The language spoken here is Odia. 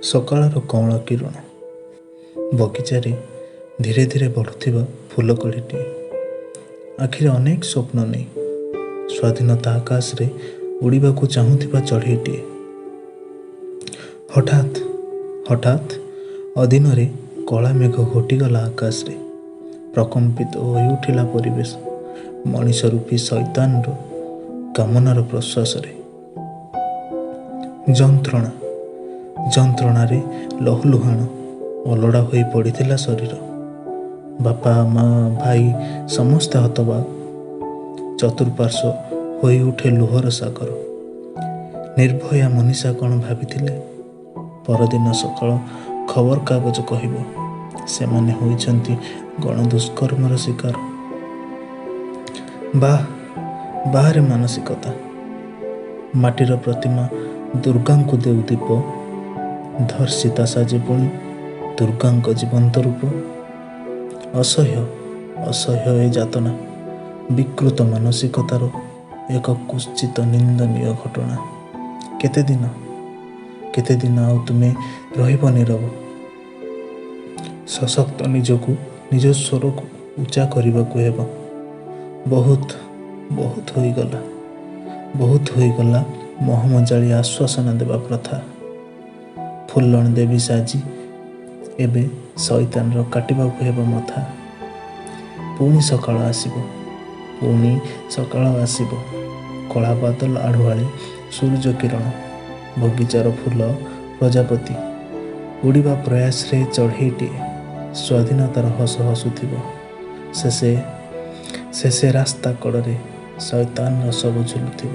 ସକାଳର କଅଁଳ କିରଣ, ବଗିଚାରେ ଧୀରେ ଧୀରେ ବଢ଼ୁଥିବା ଫୁଲକଳିଟିଏ, ଆଖିରେ ଅନେକ ସ୍ୱପ୍ନ ନେଇ ସ୍ୱାଧୀନତା ଆକାଶରେ ଉଡ଼ିବାକୁ ଚାହୁଁଥିବା ଚଢ଼େଇଟିଏ। ହଠାତ୍ ହଠାତ୍ ଅଦିନରେ କଳା ମେଘ ଘୋଟିଗଲା ଆକାଶରେ। ପ୍ରକମ୍ପିତ ହୋଇଉଠିଲା ପରିବେଶ ମଣିଷ ରୂପୀ ଶୈତାନର କାମନାର ପ୍ରଶ୍ୱାସରେ। ଯନ୍ତ୍ରଣାରେ ଲହୁଲୁହାଣ ଅଲୋଡ଼ା ହୋଇ ପଡ଼ିଥିଲା ଶରୀର। ବାପା, ମା, ଭାଇ ସମସ୍ତେ ହତବାକ୍। ଚତୁଃପାର୍ଶ୍ୱ ହୋଇ ଉଠେ ଲୁହର ସାଗର। ନିର୍ଭୟା ମନୀଷା କ'ଣ ଭାବିଥିଲେ, ପରଦିନ ସକାଳ ଖବରକାଗଜ କହିବ ସେମାନେ ହୋଇଛନ୍ତି ଗଣଦୁଷ୍କର୍ମର ଶିକାର। ବାହାରେ ମାନସିକତା। ମାଟିର ପ୍ରତିମା ଦୁର୍ଗାଙ୍କୁ ଦେଉ ଦୀପ, ଧର୍ଷିତା ସାଜେ ପୁଣି ଦୁର୍ଗାଙ୍କ ଜୀବନ୍ତ ରୂପ। ଅସହ୍ୟ ଏ ଯାତନା, ବିକୃତ ମାନସିକତାର ଏକ କୁତ୍ସିତ ନିନ୍ଦନୀୟ ଘଟଣା। କେତେଦିନ ଆଉ ତୁମେ ରହିବ ନୀରବ? ସଶକ୍ତ ନିଜକୁ, ନିଜ ସ୍ୱରକୁ ଉଚ୍ଚା କରିବାକୁ ହେବ। ବହୁତ ହୋଇଗଲା ମହମ ଜାଳି ଆଶ୍ୱାସନା ଦେବା ପ୍ରଥା। ଫୁଲଣ ଦେବୀ ସାଜି ଏବେ ଶଇତାନର କାଟିବାକୁ ହେବ ମଥା। ପୁଣି ସକାଳ ଆସିବ, କଳା ବାଦଲ ଆଢ଼ୁଆଳି ସୂର୍ଯ୍ୟ କିରଣ, ବଗିଚାର ଫୁଲ ପ୍ରଜାପତି ଉଡ଼ିବା ପ୍ରୟାସରେ ଚଢ଼େଇଟିଏ ସ୍ୱାଧୀନତାର ହସ ହସୁଥିବ। ଶେଷେ ରାସ୍ତା କଡ଼ରେ ଶୈତାନର ଶବ ଝୁଲୁଥିବ।